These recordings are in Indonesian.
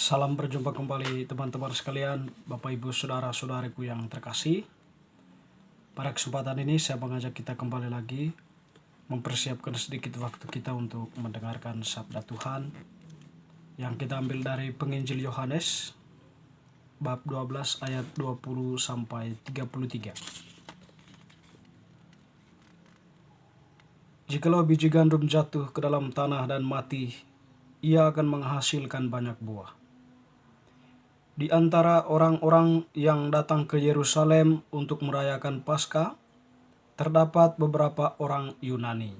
Salam berjumpa kembali teman-teman sekalian, Bapak Ibu Saudara-saudariku yang terkasih. Pada kesempatan ini saya mengajak kita kembali lagi mempersiapkan sedikit waktu kita untuk mendengarkan sabda Tuhan yang kita ambil dari penginjil Yohanes bab 12 ayat 20 sampai 33. Jikalau biji gandum jatuh ke dalam tanah dan mati, ia akan menghasilkan banyak buah. Di antara orang-orang yang datang ke Yerusalem untuk merayakan Paskah, terdapat beberapa orang Yunani.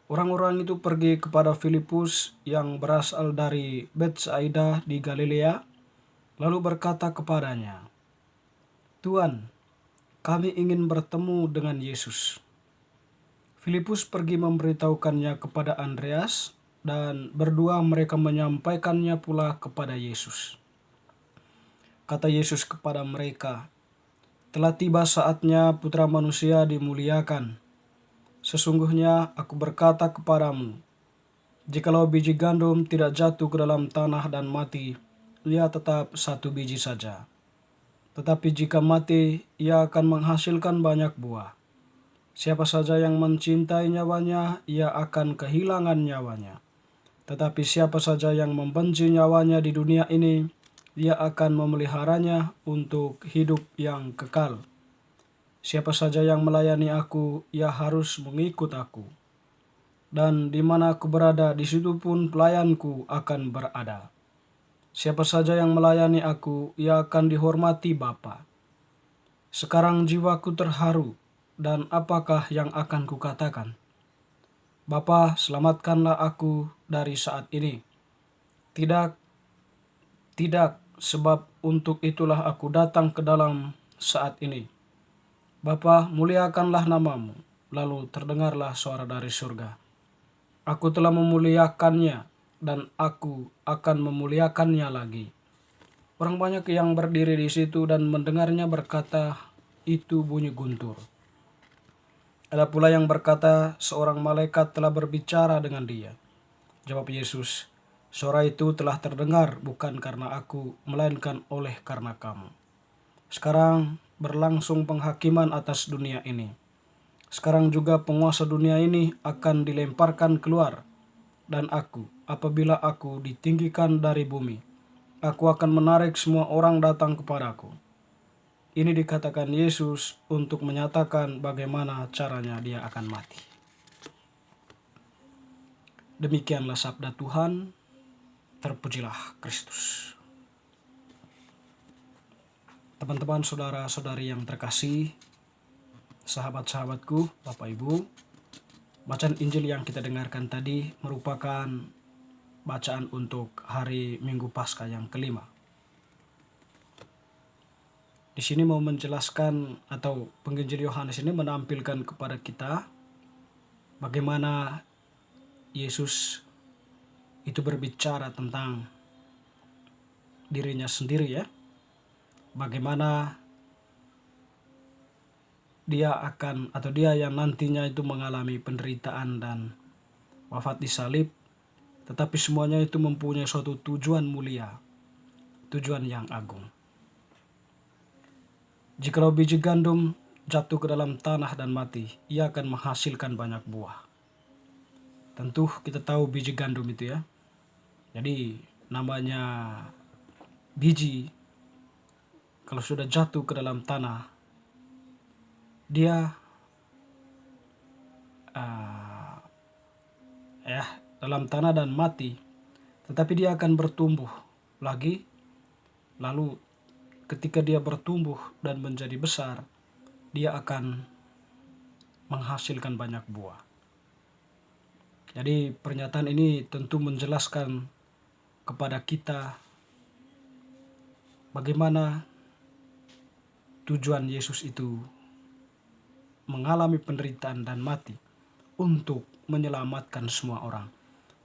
Orang-orang itu pergi kepada Filipus yang berasal dari Betsaida di Galilea, lalu berkata kepadanya, "Tuan, kami ingin bertemu dengan Yesus." Filipus pergi memberitahukannya kepada Andreas, dan berdua mereka menyampaikannya pula kepada Yesus. Kata Yesus kepada mereka, "Telah tiba saatnya Putra Manusia dimuliakan. Sesungguhnya aku berkata kepadamu, jikalau biji gandum tidak jatuh ke dalam tanah dan mati, ia tetap satu biji saja. Tetapi jika mati, ia akan menghasilkan banyak buah. Siapa saja yang mencintai nyawanya, ia akan kehilangan nyawanya. Tetapi siapa saja yang membenci nyawanya di dunia ini, ia akan memeliharanya untuk hidup yang kekal. Siapa saja yang melayani aku, ia harus mengikut aku. Dan di mana aku berada, di situ pun pelayanku akan berada. Siapa saja yang melayani aku, ia akan dihormati Bapa. Sekarang jiwaku terharu, dan apakah yang akan kukatakan? Bapa, selamatkanlah aku dari saat ini. Tidak, sebab untuk itulah aku datang ke dalam saat ini. Bapa, muliakanlah namamu." Lalu terdengarlah suara dari surga, "Aku telah memuliakannya, dan aku akan memuliakannya lagi." Orang banyak yang berdiri di situ dan mendengarnya berkata, "Itu bunyi guntur." Ada pula yang berkata, "Seorang malaikat telah berbicara dengan dia." Jawab Yesus, "Suara itu telah terdengar bukan karena aku, melainkan oleh karena kamu. Sekarang berlangsung penghakiman atas dunia ini. Sekarang juga penguasa dunia ini akan dilemparkan keluar. Dan aku, apabila aku ditinggikan dari bumi, aku akan menarik semua orang datang kepadaku." Ini dikatakan Yesus untuk menyatakan bagaimana caranya dia akan mati. Demikianlah sabda Tuhan. Terpujilah Kristus. Teman-teman, saudara-saudari yang terkasih, sahabat-sahabatku, Bapak Ibu, bacaan Injil yang kita dengarkan tadi merupakan bacaan untuk hari Minggu Paskah yang kelima. Di sini mau menjelaskan, atau penginjil Yohanes ini menampilkan kepada kita bagaimana Yesus itu berbicara tentang dirinya sendiri, ya. Bagaimana dia yang nantinya itu mengalami penderitaan dan wafat di salib, tetapi semuanya itu mempunyai suatu tujuan mulia, tujuan yang agung. Jikalau biji gandum jatuh ke dalam tanah dan mati, ia akan menghasilkan banyak buah. Tentu kita tahu biji gandum itu, ya. Jadi namanya biji, kalau sudah jatuh ke dalam tanah, dia dalam tanah dan mati, tetapi dia akan bertumbuh lagi. Lalu ketika dia bertumbuh dan menjadi besar, dia akan menghasilkan banyak buah. Jadi pernyataan ini tentu menjelaskan kepada kita bagaimana tujuan Yesus itu mengalami penderitaan dan mati untuk menyelamatkan semua orang,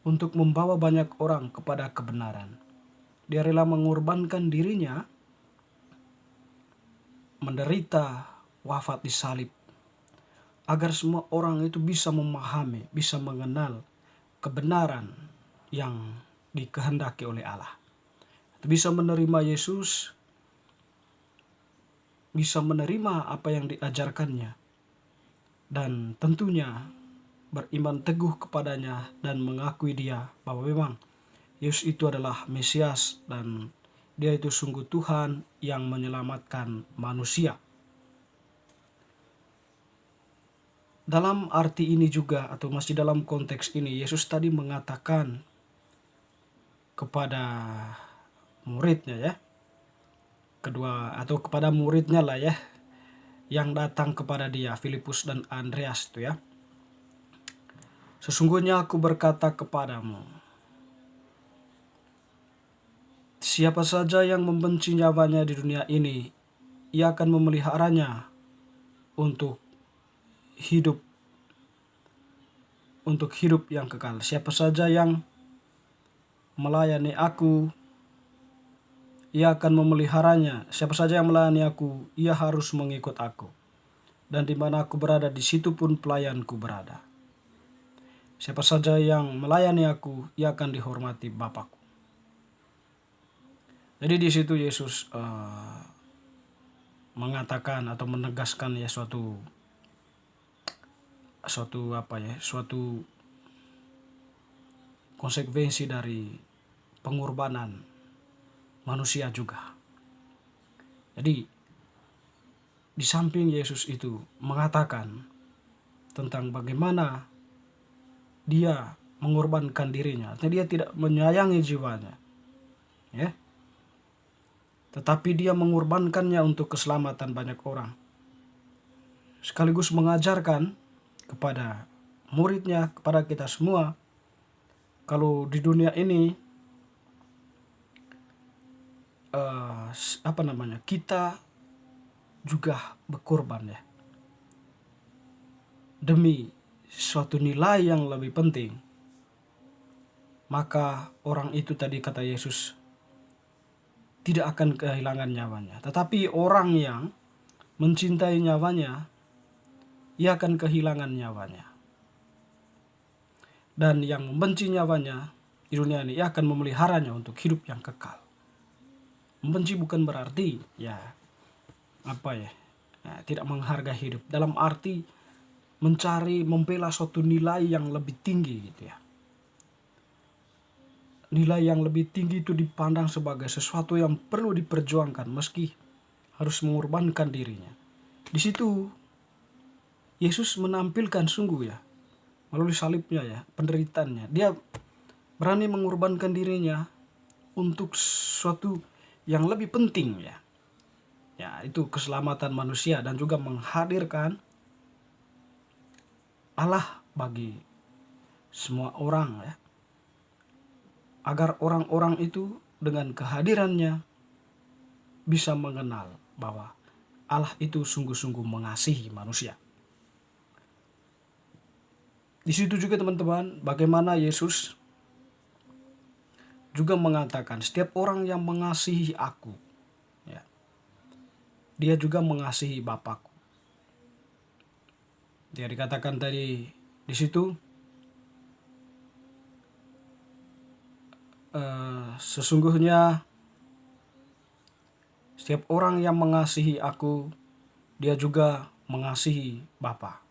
untuk membawa banyak orang kepada kebenaran. Dia rela mengorbankan dirinya, menderita, wafat di salib, agar semua orang itu bisa memahami, bisa mengenal kebenaran yang dikehendaki oleh Allah. Bisa menerima Yesus, bisa menerima apa yang diajarkannya, dan tentunya beriman teguh kepadanya dan mengakui dia bahwa memang Yesus itu adalah Mesias dan dia itu sungguh Tuhan yang menyelamatkan manusia. Dalam arti ini juga, atau masih dalam konteks ini, Yesus tadi mengatakan kepada muridnya ya, kedua atau kepada muridnya lah ya, yang datang kepada dia, Filipus dan Andreas itu ya. Sesungguhnya aku berkata kepadamu, siapa saja yang membenci nyawanya di dunia ini, ia akan memeliharanya untuk hidup yang kekal. Siapa saja yang melayani aku, ia akan memeliharanya. Siapa saja yang melayani aku, ia harus mengikut aku. Dan di mana aku berada, di situ pun pelayanku berada. Siapa saja yang melayani aku, ia akan dihormati Bapakku. Jadi di situ Yesus mengatakan atau menegaskan ya suatu konsekuensi dari pengorbanan manusia juga. Jadi di samping Yesus itu mengatakan tentang bagaimana dia mengorbankan dirinya, artinya dia tidak menyayangi jiwanya, ya, tetapi dia mengorbankannya untuk keselamatan banyak orang. Sekaligus mengajarkan kepada muridnya, kepada kita semua, kalau di dunia ini kita juga berkorban ya, demi suatu nilai yang lebih penting. Maka orang itu tadi kata Yesus tidak akan kehilangan nyawanya. Tetapi orang yang mencintai nyawanya, ia akan kehilangan nyawanya. Dan yang membenci nyawanya di dunia ini, ia akan memeliharanya untuk hidup yang kekal. Membenci bukan berarti tidak menghargai hidup. Dalam arti mencari, membela suatu nilai yang lebih tinggi gitu ya. Nilai yang lebih tinggi itu dipandang sebagai sesuatu yang perlu diperjuangkan meski harus mengorbankan dirinya. Di situ Yesus menampilkan sungguh ya, melalui salibnya ya, penderitaannya. Dia berani mengorbankan dirinya untuk sesuatu yang lebih penting ya. Ya, itu keselamatan manusia dan juga menghadirkan Allah bagi semua orang ya. Agar orang-orang itu dengan kehadirannya bisa mengenal bahwa Allah itu sungguh-sungguh mengasihi manusia. Di situ juga teman-teman, bagaimana Yesus juga mengatakan setiap orang yang mengasihi aku, ya, dia juga mengasihi Bapakku. Dia dikatakan tadi di situ, sesungguhnya setiap orang yang mengasihi aku, dia juga mengasihi Bapa.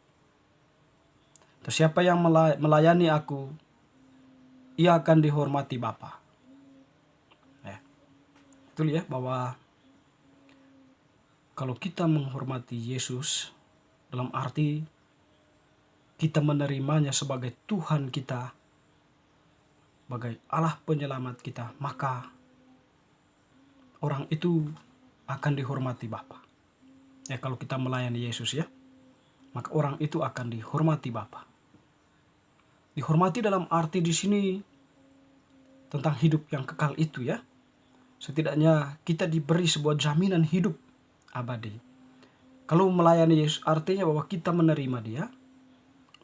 Siapa yang melayani aku, ia akan dihormati Bapa. Ya. Betul ya, bahwa kalau kita menghormati Yesus, dalam arti kita menerimanya sebagai Tuhan kita, sebagai Allah penyelamat kita, maka orang itu akan dihormati Bapa. Ya, kalau kita melayani Yesus ya, maka orang itu akan dihormati Bapa. Dihormati dalam arti di sini tentang hidup yang kekal itu ya. Setidaknya kita diberi sebuah jaminan hidup abadi. Kalau melayani Yesus artinya bahwa kita menerima dia,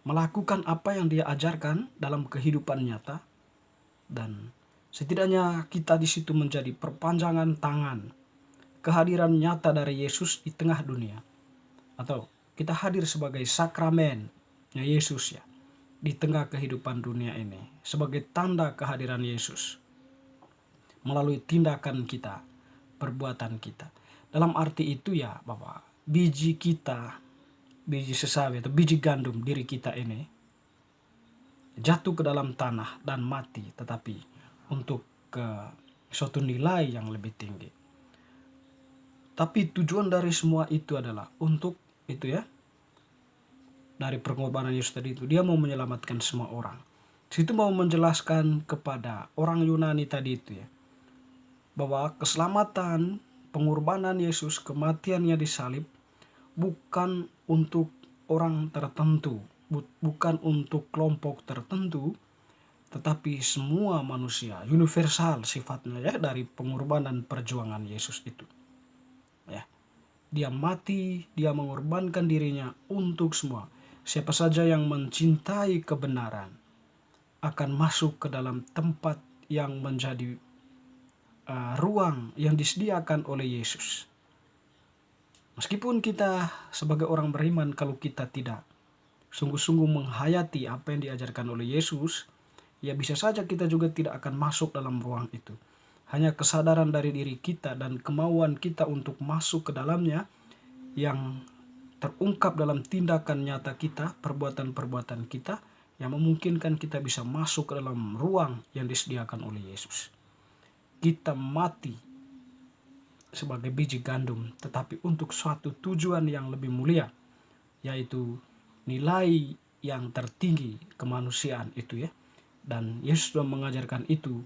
melakukan apa yang dia ajarkan dalam kehidupan nyata, dan setidaknya kita di situ menjadi perpanjangan tangan kehadiran nyata dari Yesus di tengah dunia. Atau kita hadir sebagai sakramennya Yesus ya, di tengah kehidupan dunia ini, sebagai tanda kehadiran Yesus. melalui tindakan kita, perbuatan kita. Dalam arti itu ya bahwa biji kita, biji sesawi atau biji gandum diri kita ini jatuh ke dalam tanah dan mati, tetapi untuk suatu nilai yang lebih tinggi. Tapi tujuan dari semua itu adalah untuk itu ya, dari pengorbanan Yesus tadi itu, dia mau menyelamatkan semua orang. Situ mau menjelaskan kepada orang Yunani tadi itu ya, bahwa keselamatan, pengorbanan Yesus, kematiannya di salib bukan untuk orang tertentu, bukan untuk kelompok tertentu, tetapi semua manusia, universal sifatnya ya, dari pengorbanan perjuangan Yesus itu. Ya. Dia mati, dia mengorbankan dirinya untuk semua. Siapa saja yang mencintai kebenaran akan masuk ke dalam tempat yang menjadi ruang yang disediakan oleh Yesus. Meskipun kita sebagai orang beriman, kalau kita tidak sungguh-sungguh menghayati apa yang diajarkan oleh Yesus, ya bisa saja kita juga tidak akan masuk dalam ruang itu. Hanya kesadaran dari diri kita dan kemauan kita untuk masuk ke dalamnya yang terungkap dalam tindakan nyata kita, perbuatan-perbuatan kita, yang memungkinkan kita bisa masuk ke dalam ruang yang disediakan oleh Yesus. Kita mati sebagai biji gandum, tetapi untuk suatu tujuan yang lebih mulia, yaitu nilai yang tertinggi kemanusiaan itu ya. Dan Yesus sudah mengajarkan itu,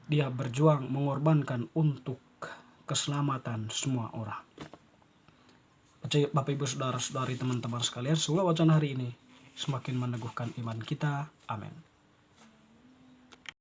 dia berjuang mengorbankan untuk keselamatan semua orang. Bapak Ibu Saudara-saudari teman-teman sekalian, semoga wacana hari ini semakin meneguhkan iman kita. Amin.